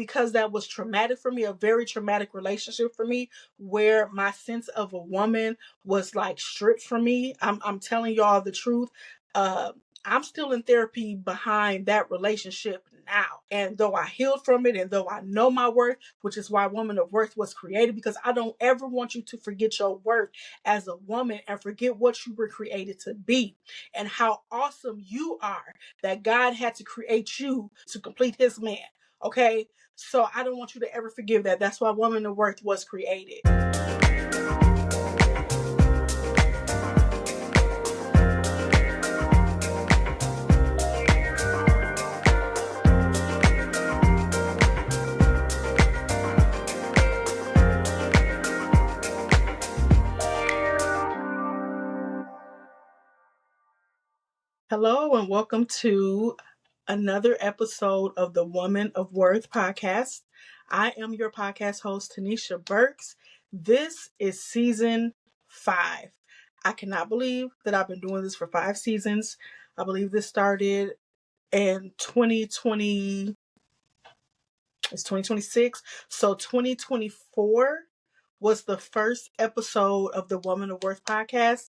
because that was traumatic for me, a very traumatic relationship for me, where my sense of a woman was like stripped from me. I'm telling y'all the truth. Uh, I'm still in therapy behind that relationship now. And though I healed from it and though I know my worth, which is why Woman of Worth was created, because I don't ever want you to forget your worth as a woman and forget what you were created to be and how awesome you are, that God had to create you to complete his man. Okay? So I don't want you to ever forgive that. That's why Woman of Worth was created. Hello and welcome to another episode of the Woman of Worth podcast. I am your podcast host, Tanisha Burks. This is season 5. I cannot believe that I've been doing this for 5 seasons. I believe this started in 2020. It's 2026. So 2024 was the first episode of the Woman of Worth podcast.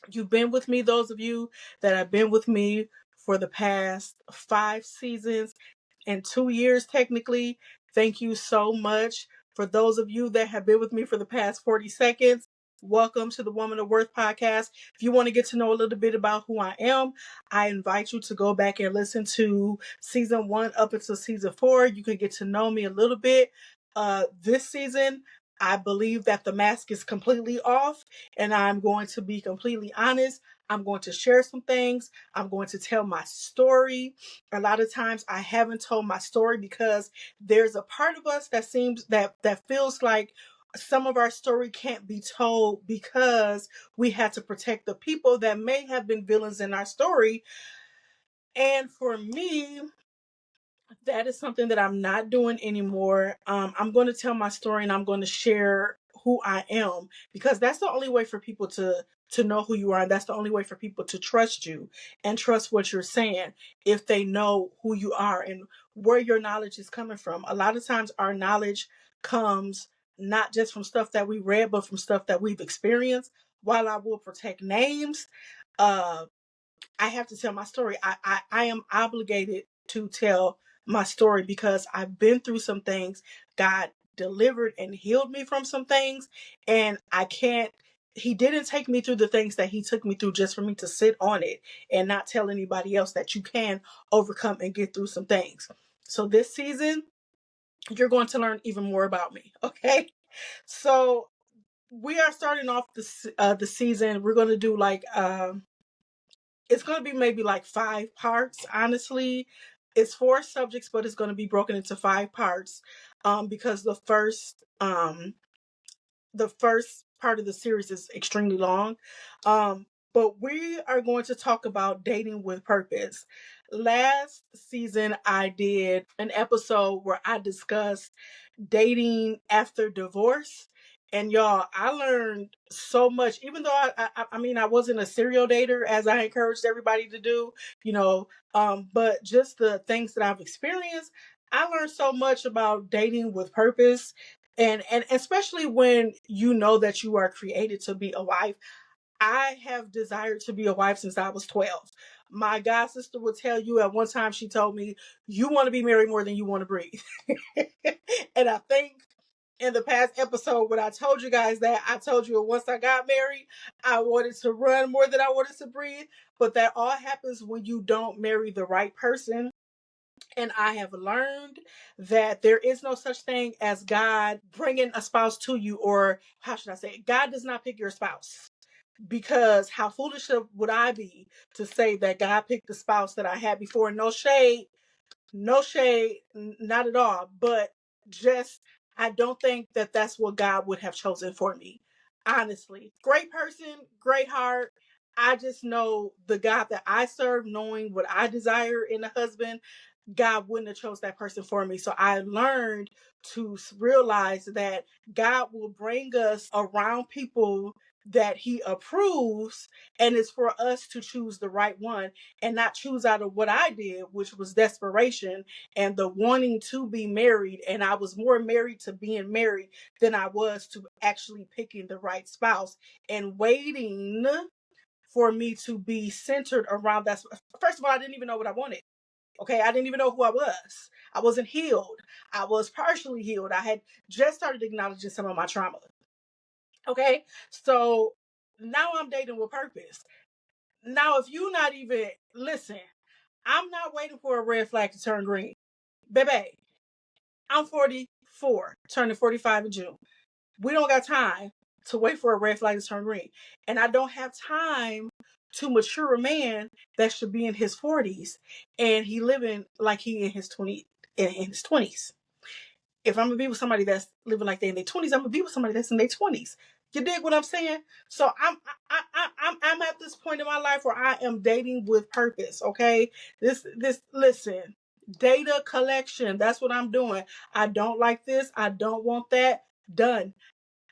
You've been with me, those of you that have been with me for the past 5 seasons and 2 years, technically. Thank you so much. For those of you that have been with me for the past 40 seconds, welcome to the Woman of Worth podcast. If you want to get to know a little bit about who I am, I invite you to go back and listen to season 1 up until season 4. You can get to know me a little bit. This season, I believe that the mask is completely off, and I'm going to be completely honest. I'm going to share some things. I'm going to tell my story. A lot of times I haven't told my story because there's a part of us that seems that feels like some of our story can't be told because we had to protect the people that may have been villains in our story. And for me, that is something that I'm not doing anymore. I'm going to tell my story and I'm going to share who I am, because that's the only way for people to know who you are. And that's the only way for people to trust you and trust what you're saying, if they know who you are and where your knowledge is coming from. A lot of times our knowledge comes not just from stuff that we read, but from stuff that we've experienced. While I will protect names, uh, I have to tell my story. I am obligated to tell my story because I've been through some things. God delivered and healed me from some things, and he didn't take me through the things that he took me through just for me to sit on it and not tell anybody else that you can overcome and get through some things. So this season, you're going to learn even more about me. Okay. So we are starting off the season. We're going to do like, it's going to be maybe like 5 parts, honestly. It's 4 subjects, but it's going to be broken into 5 parts, because the first part of the series is extremely long. But we are going to talk about dating with purpose. Last season, I did an episode where I discussed dating after divorce. And y'all, I learned so much, even though I mean, I wasn't a serial dater as I encouraged everybody to do, but just the things that I've experienced, I learned so much about dating with purpose. And especially when you know that you are created to be a wife. I have desired to be a wife since I was 12. My god sister would tell you, at one time she told me, you want to be married more than you want to breathe. And I think in the past episode when I told you guys that, I told you once I got married, I wanted to run more than I wanted to breathe. But that all happens when you don't marry the right person. And I have learned that there is no such thing as God bringing a spouse to you, or how should I say it? God does not pick your spouse. Because how foolish would I be to say that God picked the spouse that I had before? No shade, not at all. But just, I don't think that that's what God would have chosen for me. Honestly, great person, great heart. I just know the God that I serve, knowing what I desire in a husband, God wouldn't have chose that person for me. So I learned to realize that God will bring us around people that he approves, and it's for us to choose the right one and not choose out of what I did, which was desperation and the wanting to be married. And I was more married to being married than I was to actually picking the right spouse and waiting for me to be centered around that. First of all, I didn't even know what I wanted. Okay, I didn't even know who I was. I wasn't healed. I was partially healed. I had just started acknowledging some of my trauma. Okay, so now I'm dating with purpose. Now, if you not even listen, I'm not waiting for a red flag to turn green. Baby, I'm 44, turning 45 in June. We don't got time to wait for a red flag to turn green. And I don't have time to mature a man that should be in his 40s and he living like he in his 20s. If I'm gonna be with somebody that's living like they in their 20s, I'm gonna be with somebody that's in their 20s. You dig what I'm saying? So I'm at this point in my life where I am dating with purpose. Okay, this listen, data collection. That's what I'm doing. I don't like this. I don't want that. Done.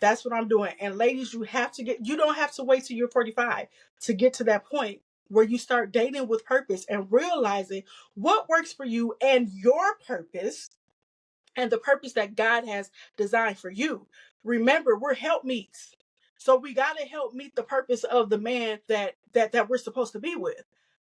That's what I'm doing. And ladies, you don't have to wait till you're 45 to get to that point where you start dating with purpose and realizing what works for you and your purpose and the purpose that God has designed for you. Remember, we're helpmeets. So we got to help meet the purpose of the man that we're supposed to be with.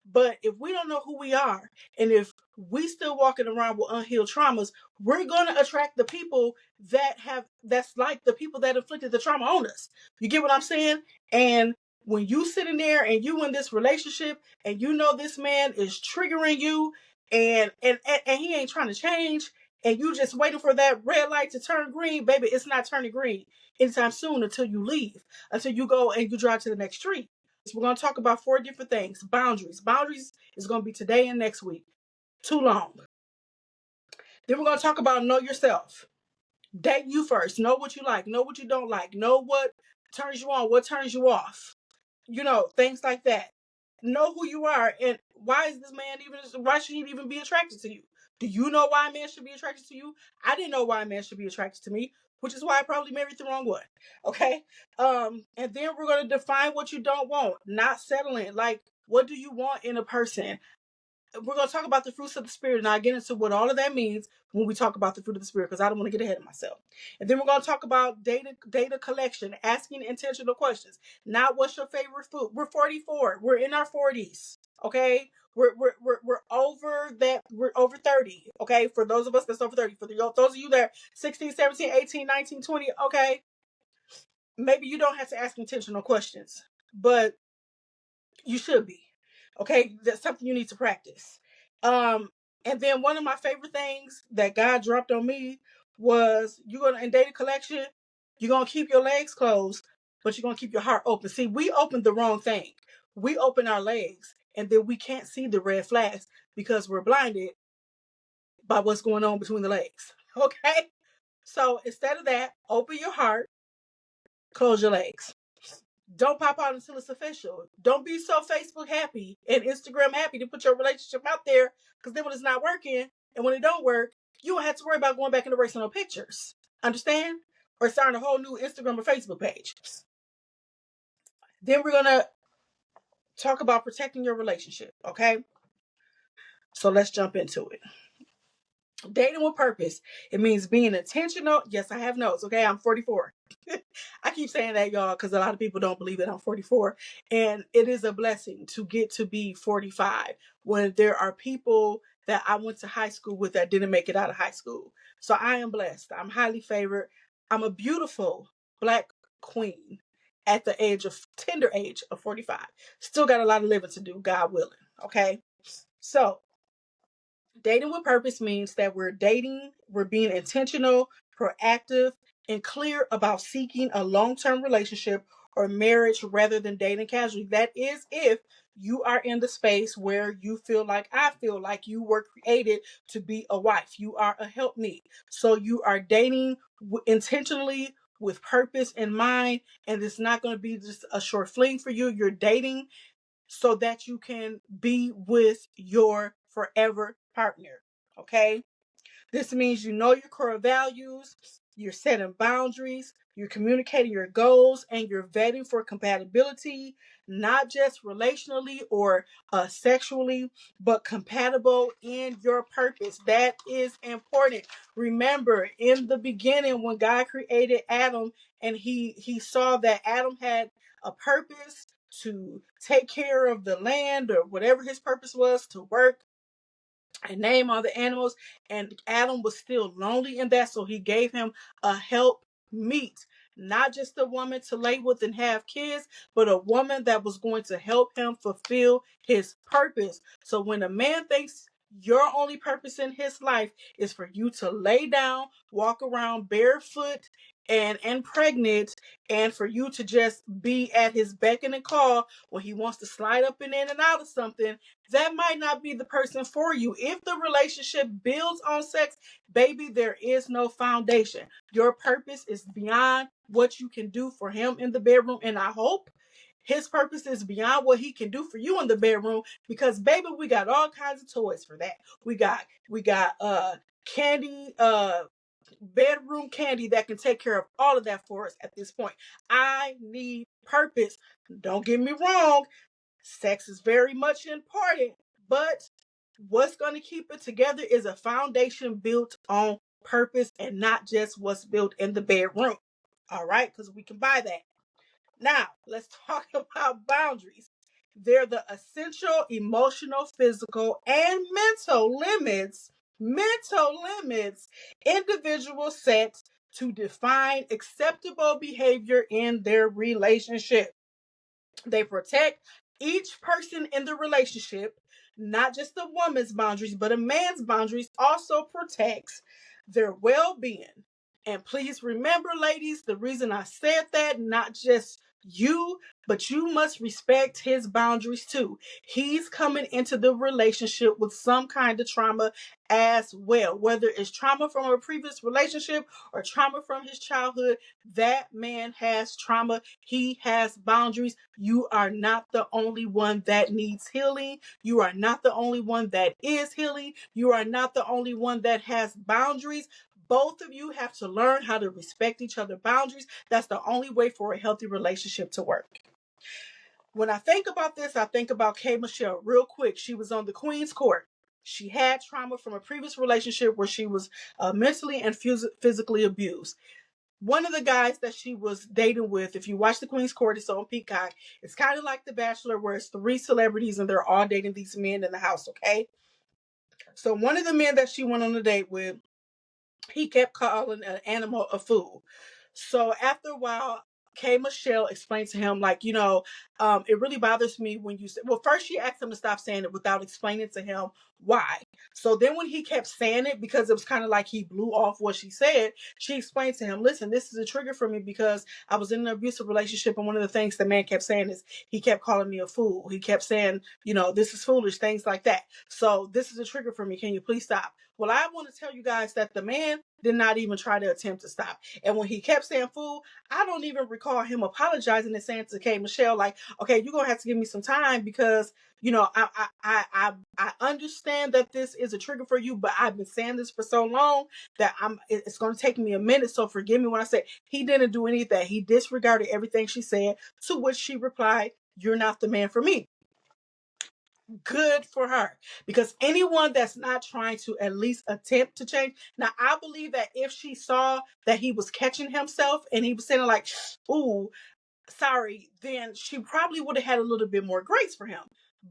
But if we don't know who we are, and if we still walking around with unhealed traumas, we're going to attract the people that's like the people that inflicted the trauma on us. You get what I'm saying? And when you sitting there and you in this relationship and you know this man is triggering you and he ain't trying to change, and you just waiting for that red light to turn green, baby, it's not turning green anytime soon until you leave, until you go and you drive to the next street. We're going to talk about 4 different things. Boundaries. Boundaries is going to be today and next week. Too long. Then we're going to talk about know yourself. Date you first. Know what you like. Know what you don't like. Know what turns you on, what turns you off. Things like that. Know who you are and why should he even be attracted to you? Do you know why a man should be attracted to you? I didn't know why a man should be attracted to me, which is why I probably married the wrong one. Okay. And then we're going to define what you don't want, not settling. Like, what do you want in a person? We're going to talk about the fruits of the spirit, and I'll get into what all of that means when we talk about the fruit of the spirit, because I don't want to get ahead of myself. And then we're going to talk about data collection, asking intentional questions. Not what's your favorite food. We're 44. We're in our 40s. Okay. We're over that. We're over 30. Okay. For those of us that's over 30, those of you that are 16, 17, 18, 19, 20. Okay. Maybe you don't have to ask intentional questions, but you should be. Okay, that's something you need to practice. And then one of my favorite things that God dropped on me was in data collection, you're gonna keep your legs closed, but you're gonna keep your heart open. See, we opened the wrong thing. We open our legs and then we can't see the red flags because we're blinded by what's going on between the legs. Okay? So instead of that, open your heart, close your legs. Don't pop out until it's official. Don't be so Facebook happy and Instagram happy to put your relationship out there, because then when it's not working and when it don't work, you don't have to worry about going back and erasing no pictures. Understand? Or starting a whole new Instagram or Facebook page. Then we're going to talk about protecting your relationship, okay? So let's jump into it. Dating with purpose. It means being intentional. Yes, I have notes. Okay, I'm 44. I keep saying that, y'all, because a lot of people don't believe that I'm 44. And it is a blessing to get to be 45 when there are people that I went to high school with that didn't make it out of high school. So I am blessed. I'm highly favored. I'm a beautiful Black queen at the tender age of 45. Still got a lot of living to do, God willing. Okay. So dating with purpose means that we're being intentional, proactive, and clear about seeking a long-term relationship or marriage rather than dating casually. That is if you are in the space where I feel like you were created to be a wife. You are a helpmeet. So you are dating intentionally with purpose in mind, and it's not going to be just a short fling for you. You're dating so that you can be with your forever partner. Okay? This means you know your core values, you're setting boundaries, You're communicating your goals and you're vetting for compatibility, not just relationally or sexually, but compatible in your purpose. That is important. Remember, in the beginning, when God created Adam, and he saw that Adam had a purpose to take care of the land or whatever his purpose was, to work and name all the animals. And Adam was still lonely in that, so he gave him a help meet, not just a woman to lay with and have kids, but a woman that was going to help him fulfill his purpose. So when a man thinks your only purpose in his life is for you to lay down, walk around barefoot and pregnant, and for you to just be at his beck and call when he wants to slide up and in and out of something, that might not be the person for you. If the relationship builds on sex, baby, there is no foundation. Your purpose is beyond what you can do for him in the bedroom. And I hope his purpose is beyond what he can do for you in the bedroom, because baby, we got all kinds of toys for that. We got candy, bedroom candy that can take care of all of that for us at this point. I need purpose. Don't get me wrong. Sex is very much important, but what's going to keep it together is a foundation built on purpose and not just what's built in the bedroom. All right, because we can buy that. Now, let's talk about boundaries. They're the essential emotional, physical, and mental limits individuals set to define acceptable behavior in their relationship. They protect each person in the relationship, not just the woman's boundaries, but a man's boundaries also protects their well-being. And please remember, ladies, the reason I said that, not just you, but you must respect his boundaries too. He's coming into the relationship with some kind of trauma as well, whether it's trauma from a previous relationship or trauma from his childhood. That man has trauma. He has boundaries. You are not the only one that needs healing. You are not the only one that is healing. You are not the only one that has boundaries. Both of you have to learn how to respect each other's boundaries. That's the only way for a healthy relationship to work. When I think about this, I think about K. Michelle real quick. She was on the Queen's Court. She had trauma from a previous relationship where she was mentally and physically abused. One of the guys that she was dating with, if you watch the Queen's Court, it's on Peacock. It's kind of like The Bachelor, where it's 3 celebrities and they're all dating these men in the house, okay? So one of the men that she went on a date with, he kept calling an animal a fool. So after a while, K. Michelle explained to him, like, it really bothers me when you say, well, first she asked him to stop saying it without explaining to him why. So then when he kept saying it, because it was kind of like he blew off what she said, she explained to him, listen, this is a trigger for me because I was in an abusive relationship. And one of the things the man kept saying is he kept calling me a fool. He kept saying, this is foolish, things like that. So this is a trigger for me. Can you please stop? Well, I want to tell you guys that the man did not even try to attempt to stop. And when he kept saying fool, I don't even recall him apologizing and saying to K. Michelle, like, okay, you're going to have to give me some time because, I understand that this is a trigger for you, but I've been saying this for so long that it's going to take me a minute. So forgive me when I say he didn't do anything. He disregarded everything she said, to which she replied, you're not the man for me. Good for her, because anyone that's not trying to at least attempt to change. Now, I believe that if she saw that he was catching himself and he was saying like, ooh, sorry, then she probably would have had a little bit more grace for him.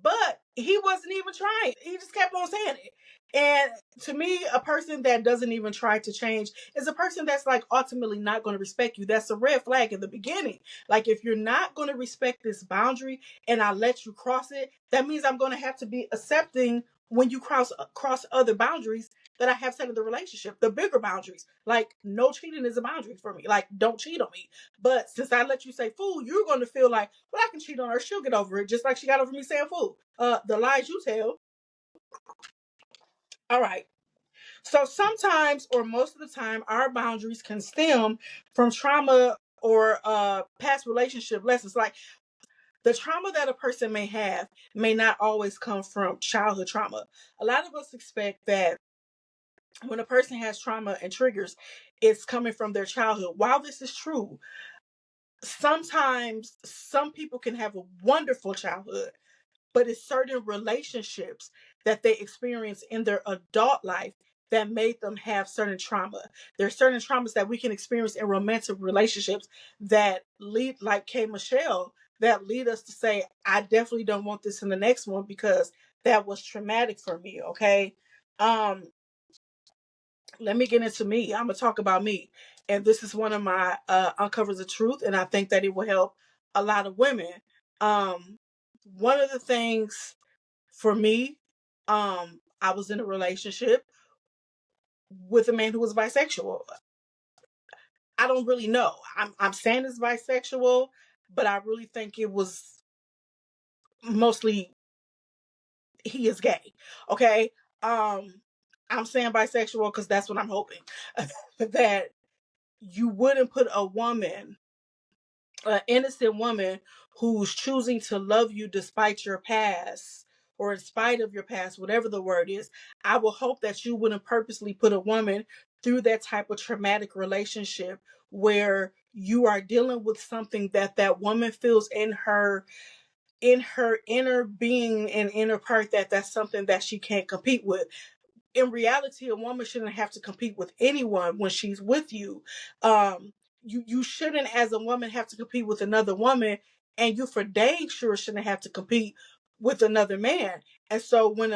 But he wasn't even trying. He just kept on saying it. And to me, a person that doesn't even try to change is a person that's like ultimately not going to respect you. That's a red flag in the beginning. Like, if you're not going to respect this boundary and I let you cross it, that means I'm going to have to be accepting when you cross other boundaries that I have set in the relationship, the bigger boundaries. Like, no cheating is a boundary for me. Like, don't cheat on me. But since I let you say fool, you're going to feel like, well, I can cheat on her. She'll get over it, just like she got over me saying fool. The lies you tell. All right. So sometimes, or most of the time, our boundaries can stem from trauma or past relationship lessons. Like, the trauma that a person may have may not always come from childhood trauma. A lot of us expect that when a person has trauma and triggers, it's coming from their childhood. While this is true, sometimes some people can have a wonderful childhood, but it's certain relationships that they experience in their adult life that made them have certain trauma. There's certain traumas that we can experience in romantic relationships that lead, like K. Michelle, that lead us to say, I definitely don't want this in the next one because that was traumatic for me. Okay. Um, let me get into me. I'm gonna talk about me, and this is one of my uncovers the truth, and I think that it will help a lot of women. Um, one of the things for me, I was in a relationship with a man who was bisexual. I don't really know. I'm saying it's bisexual, but I really think it was mostly he is gay. Okay. Um, I'm saying bisexual because that's what I'm hoping that you wouldn't put a woman, an innocent woman who's choosing to love you despite your past or in spite of your past, whatever the word is. I will hope that you wouldn't purposely put a woman through that type of traumatic relationship where you are dealing with something that that woman feels in her inner being and inner part, that that's something that she can't compete with. In reality, a woman shouldn't have to compete with anyone when she's with you. You shouldn't, as a woman, have to compete with another woman, and you for dang sure shouldn't have to compete with another man. And so when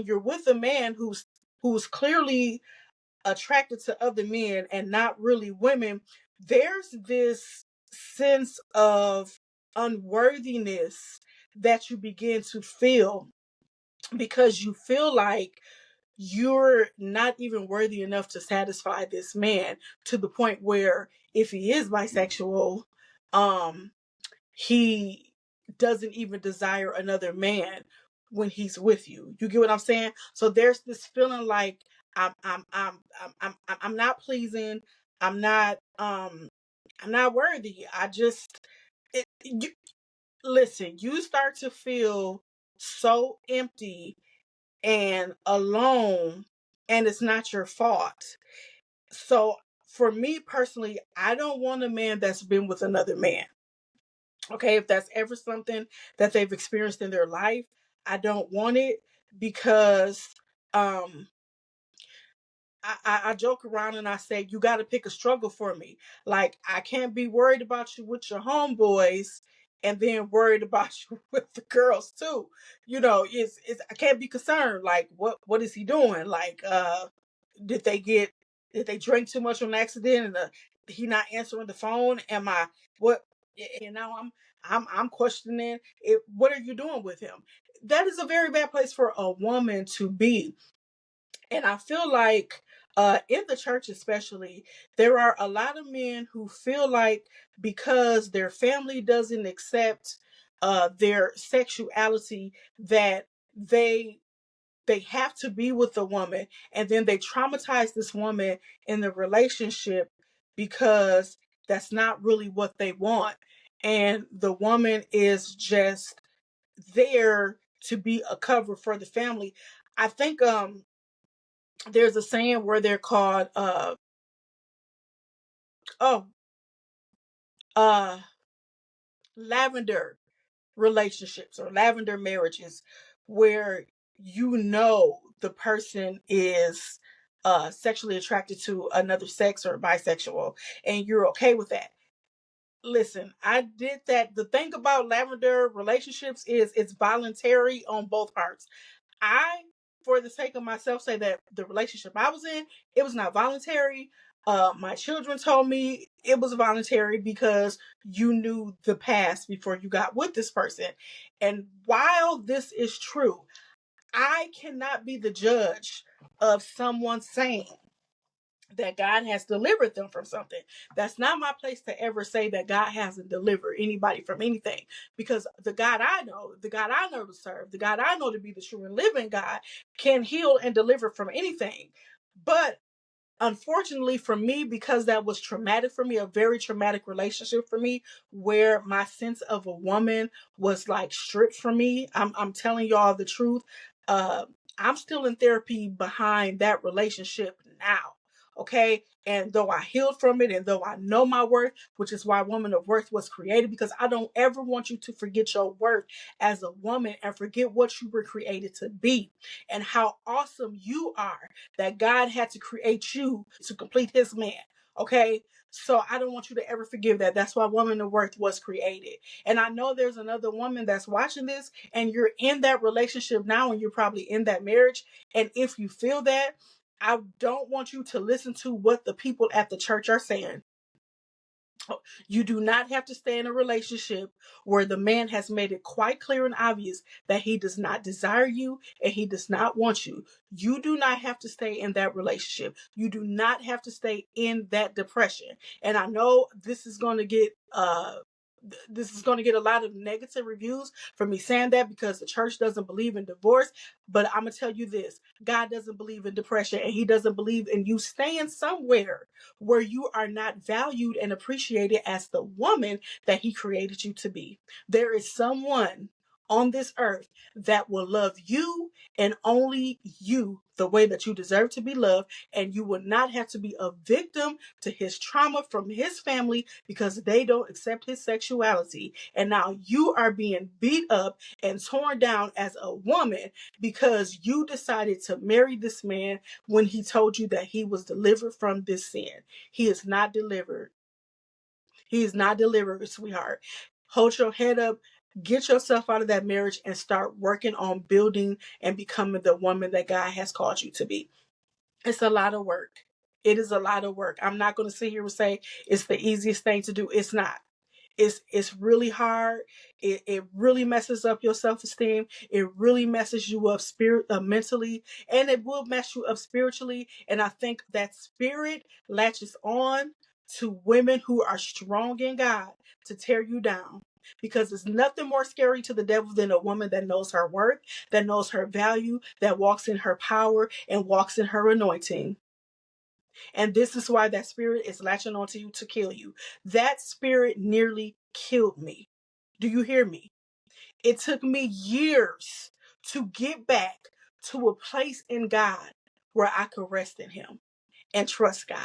you're with a man who's clearly attracted to other men and not really women, there's this sense of unworthiness that you begin to feel because you feel like you're not even worthy enough to satisfy this man, to the point where if he is bisexual, um he doesn't even desire another man when he's with you. You get what I'm saying? So there's this feeling like I'm not pleasing. I'm not I'm not worthy. I just you, listen, you start to feel so empty and alone, and it's not your fault. So for me personally, I don't want a man that's been with another man. Okay, if that's ever something that they've experienced in their life, I don't want it because um I joke around and I say you got to pick a struggle for me. Like I can't be worried about you with your homeboys and then worried about you with the girls too. You know, it's I can't be concerned. Like what is he doing? Like did they get did they drink too much on accident and he not answering the phone? Am I what? And now I'm questioning it. What are you doing with him? That is a very bad place for a woman to be. And I feel like in the church especially, there are a lot of men who feel like because their family doesn't accept their sexuality, that they they have to be with a woman, and then they traumatize this woman in the relationship because that's not really what they want. And the woman is just there to be a cover for the family. I think there's a saying where they're called oh uh lavender relationships or lavender marriages, where you know the person is sexually attracted to another sex or bisexual and you're okay with that. Listen, I did that. The thing about lavender relationships is it's voluntary on both parts. I, for the sake of myself, say that the relationship I was in, it was not voluntary. My children told me it was voluntary because you knew the past before you got with this person. And while this is true, I cannot be the judge of someone saying that God has delivered them from something. That's not my place to ever say that God hasn't delivered anybody from anything. Because the God I know to serve, the God I know to be the true and living God, can heal and deliver from anything. But unfortunately for me, because that was traumatic for me, a very traumatic relationship for me, where my sense of a woman was like stripped from me. I'm telling y'all the truth. Uh, I'm still in therapy behind that relationship now. Okay. And though I healed from it and though I know my worth, which is why Woman of Worth was created, because I don't ever want you to forget your worth as a woman and forget what you were created to be and how awesome you are, that God had to create you to complete his man. Okay. So I don't want you to ever forgive that. That's why Woman of Worth was created. And I know there's another woman that's watching this and you're in that relationship now and you're probably in that marriage. And if you feel that, I don't want you to listen to what the people at the church are saying. You do not have to stay in a relationship where the man has made it quite clear and obvious that he does not desire you and he does not want you. You do not have to stay in that relationship. You do not have to stay in that depression. And I know this is going to get a lot of negative reviews for me saying that because the church doesn't believe in divorce. But I'm going to tell you this: God doesn't believe in depression, and he doesn't believe in you staying somewhere where you are not valued and appreciated as the woman that he created you to be. There is someone on this earth that will love you and only you the way that you deserve to be loved, and you will not have to be a victim to his trauma from his family because they don't accept his sexuality. And now you are being beat up and torn down as a woman because you decided to marry this man when he told you that he was delivered from this sin. He is not delivered. He is not delivered, sweetheart. Hold your head up. Get yourself out of that marriage and start working on building and becoming the woman that God has called you to be. It's a lot of work. It is a lot of work. I'm not going to sit here and say it's the easiest thing to do. It's not. It's really hard. It really messes up your self-esteem. It really messes you up mentally, and it will mess you up spiritually. And I think that spirit latches on to women who are strong in God to tear you down. Because there's nothing more scary to the devil than a woman that knows her worth, that knows her value, that walks in her power and walks in her anointing. And this is why that spirit is latching onto you to kill you. That spirit nearly killed me. Do you hear me? It took me years to get back to a place in God where I could rest in him and trust God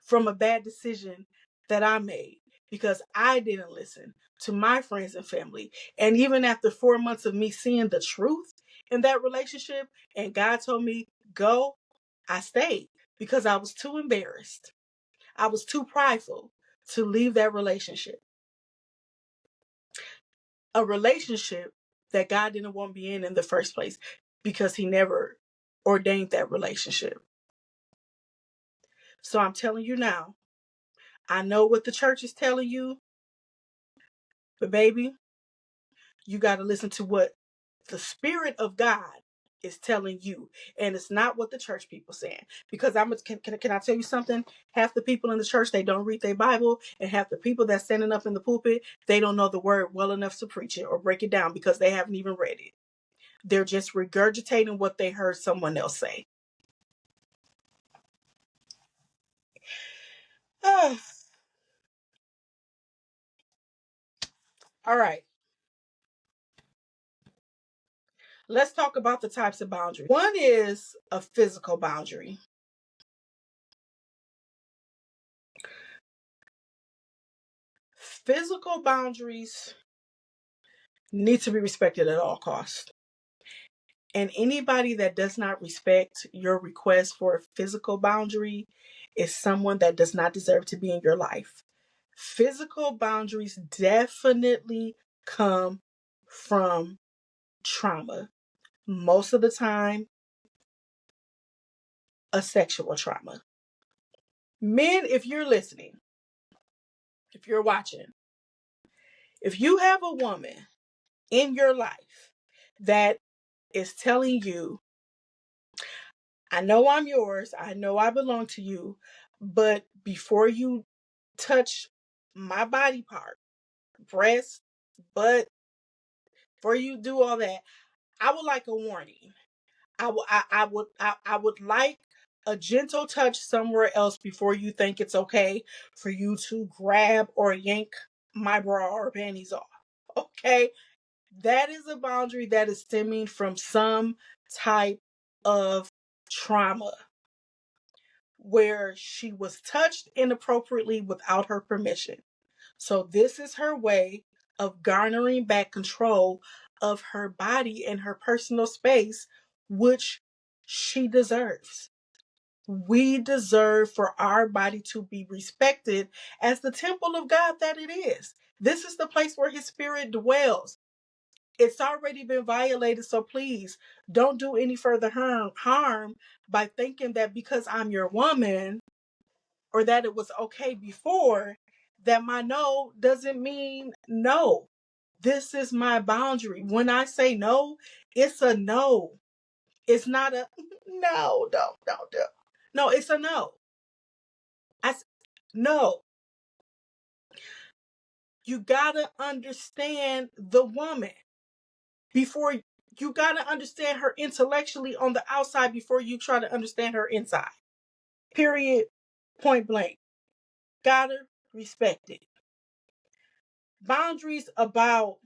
from a bad decision that I made because I didn't listen to my friends and family. And even after 4 months of me seeing the truth in that relationship, and God told me, go, I stayed because I was too embarrassed. I was too prideful to leave that relationship. A relationship that God didn't want me in the first place because he never ordained that relationship. So I'm telling you now, I know what the church is telling you, but baby, you got to listen to what the Spirit of God is telling you, and it's not what the church people saying. Because can I tell you something? Half the people in the church, they don't read their Bible, and half the people that's standing up in the pulpit, they don't know the word well enough to preach it or break it down because they haven't even read it. They're just regurgitating what they heard someone else say. All right. Let's talk about the types of boundaries. One is a physical boundary. Physical boundaries need to be respected at all costs. And anybody that does not respect your request for a physical boundary is someone that does not deserve to be in your life. Physical boundaries definitely come from trauma. Most of the time, a sexual trauma. Men, if you're listening, if you're watching, if you have a woman in your life that is telling you, I know I'm yours, I know I belong to you, but before you touch my body part, breast, butt, before you do all that, I would like a warning. I would like a gentle touch somewhere else before you think it's okay for you to grab or yank my bra or panties off. Okay? That is a boundary that is stemming from some type of trauma. where she was touched inappropriately without her permission. So this is her way of garnering back control of her body and her personal space, which she deserves. We deserve for our body to be respected as the temple of God that it is. This is the place where his spirit dwells. It's already been violated, so please don't do any further harm by thinking that because I'm your woman or that it was okay before, that my no doesn't mean no. This is my boundary. When I say no, it's a no. It's not a no, don't do. No, it's a no. No. You gotta understand the woman before you gotta understand her intellectually on the outside before you try to understand her inside. Period. Point blank. Gotta respect it. Boundaries about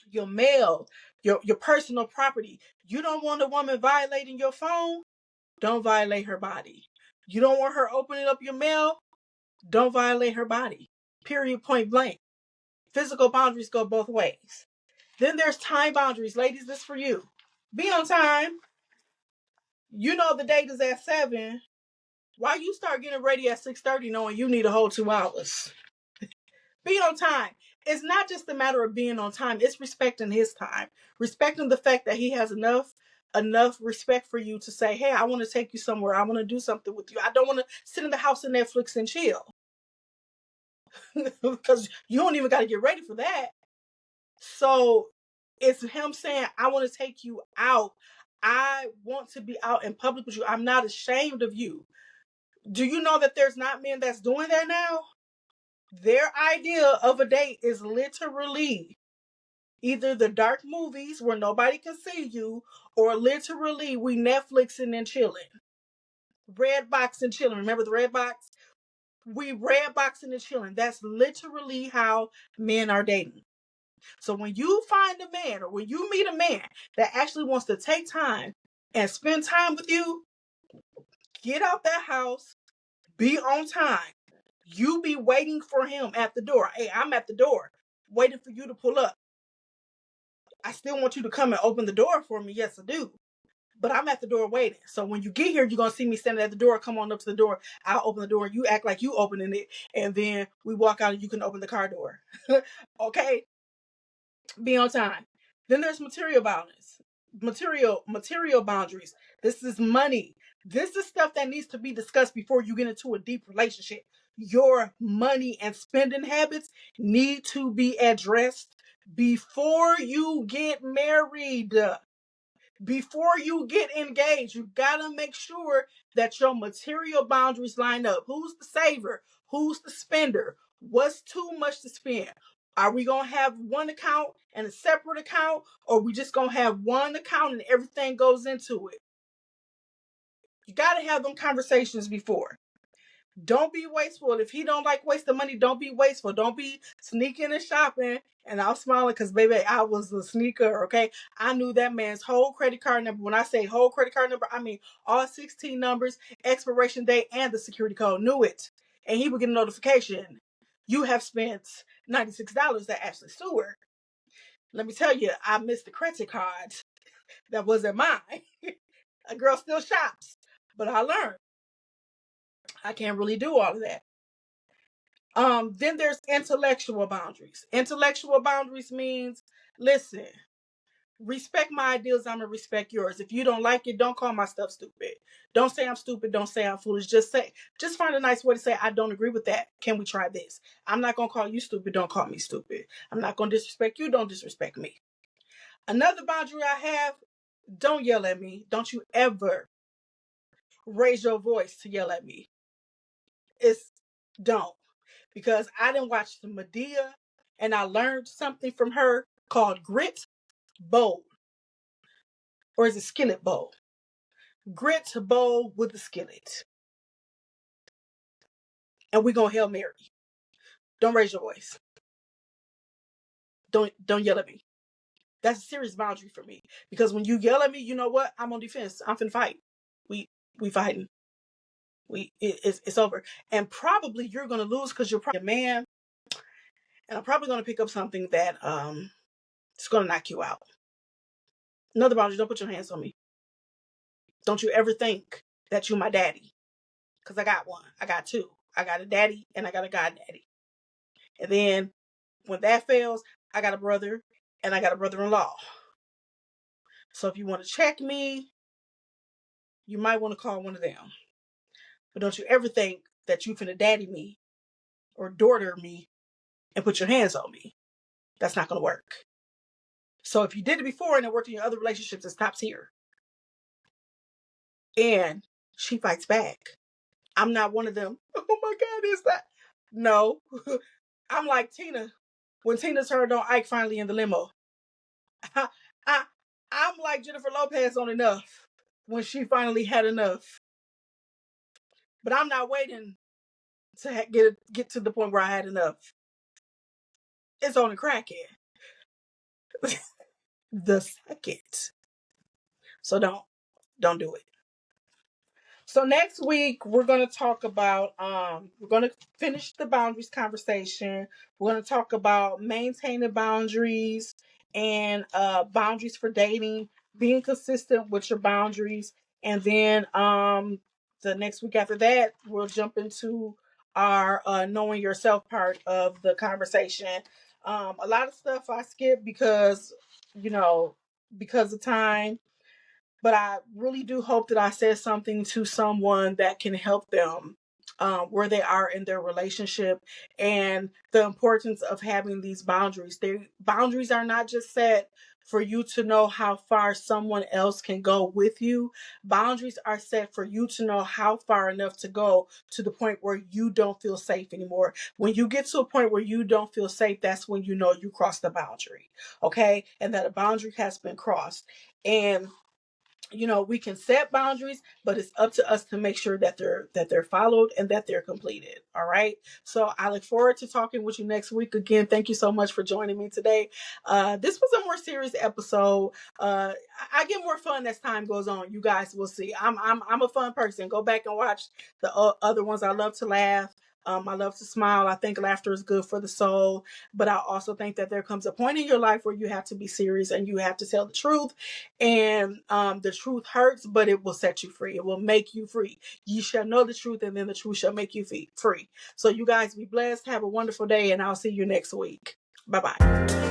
your mail, your personal property. You don't want a woman violating your phone? Don't violate her body. You don't want her opening up your mail? Don't violate her body. Period. Point blank. Physical boundaries go both ways. Then there's time boundaries. Ladies, this for you. Be on time. You know the date is at 7. Why you start getting ready at 6:30 knowing you need a whole 2 hours? Be on time. It's not just a matter of being on time. It's respecting his time. Respecting the fact that he has enough respect for you to say, hey, I want to take you somewhere. I want to do something with you. I don't want to sit in the house and Netflix and chill. Because you don't even got to get ready for that. So it's him saying, I want to take you out. I want to be out in public with you. I'm not ashamed of you. Do you know that there's not men that's doing that now? Their idea of a date is literally either the dark movies where nobody can see you, or literally we Netflixing and chilling. Red box and chilling. Remember the red box? We red boxing and chilling. That's literally how men are dating. So when you find a man or when you meet a man that actually wants to take time and spend time with you, get out that house, be on time. You be waiting for him at the door. Hey, I'm at the door waiting for you to pull up. I still want you to come and open the door for me. Yes, I do. But I'm at the door waiting. So when you get here, you're going to see me standing at the door. Come on up to the door. I'll open the door. You act like you opening it. And then we walk out and you can open the car door. Okay? Be on time. Then there's material boundaries. Material boundaries. This is money. This is stuff that needs to be discussed before you get into a deep relationship. Your money and spending habits need to be addressed before you get married. Before you get engaged, you gotta make sure that your material boundaries line up. Who's the saver? Who's the spender? What's too much to spend? Are we gonna have one account and a separate account, or we just gonna have one account and everything goes into it? You gotta have them conversations before. Don't be wasteful. If he don't like wasting money, don't be wasteful. Don't be sneaking and shopping. And I'm smiling because, baby, I was a sneaker, okay? I knew that man's whole credit card number. When I say whole credit card number, I mean all 16 numbers, expiration date, and the security code. Knew it. And he would get a notification. You have spent $96 at Ashley Stewart. Let me tell you, I missed the credit card. That wasn't mine. A girl still shops. But I learned. I can't really do all of that. Then there's intellectual boundaries. Intellectual boundaries means, listen, respect my ideals, I'm gonna respect yours. If you don't like it, don't call my stuff stupid. Don't say I'm stupid, don't say I'm foolish. Just find a nice way to say, I don't agree with that. Can we try this? I'm not gonna call you stupid, don't call me stupid. I'm not gonna disrespect you, don't disrespect me. Another boundary I have, don't yell at me. Don't you ever raise your voice to yell at me. Don't. Because I didn't watch the Medea and I learned something from her called grit bowl. Or is it skillet bowl? Grit bowl with the skillet. And we're gonna Hail Mary. Don't raise your voice. Don't yell at me. That's a serious boundary for me. Because when you yell at me, you know what? I'm on defense. I'm finna fight. We fighting. It's over. And probably you're going to lose because you're probably a man. And I'm probably going to pick up something that it's going to knock you out. Another boundary, don't put your hands on me. Don't you ever think that you're my daddy. Because I got one. I got two. I got a daddy and I got a goddaddy. And then when that fails, I got a brother and I got a brother-in-law. So if you want to check me, you might want to call one of them. But don't you ever think that you finna daddy me or daughter me and put your hands on me. That's not going to work. So if you did it before and it worked in your other relationships, it stops here. And she fights back. I'm not one of them. Oh my God, is that? No. I'm like Tina. When Tina turned on Ike finally in the limo. I'm like Jennifer Lopez on Enough. When she finally had enough. But I'm not waiting to get to the point where I had enough. It's on the crackhead. The second. So don't do it. So next week we're going to talk about we're going to finish the boundaries conversation. We're going to talk about maintaining boundaries and boundaries for dating, being consistent with your boundaries, and then the next week after that we'll jump into our knowing yourself part of the conversation. A lot of stuff I skipped because because of time. But I really do hope that I said something to someone that can help them where they are in their relationship and the importance of having these boundaries. Boundaries are not just set for you to know how far someone else can go with you. Boundaries are set for you to know how far enough to go to the point where you don't feel safe anymore. When you get to a point where you don't feel safe, that's when you know you crossed the boundary, okay? And that a boundary has been crossed. And we can set boundaries, but it's up to us to make sure that they're followed and that they're completed. All right. So I look forward to talking with you next week. Again, thank you so much for joining me today. This was a more serious episode. I get more fun as time goes on. You guys will see. I'm a fun person. Go back and watch the other ones. I love to laugh. I love to smile. I think laughter is good for the soul, but I also think that there comes a point in your life where you have to be serious and you have to tell the truth. And the truth hurts, but it will set you free. It will make you free. You shall know the truth, and then the truth shall make you free. So you guys be blessed. Have a wonderful day, and I'll see you next week. Bye-bye.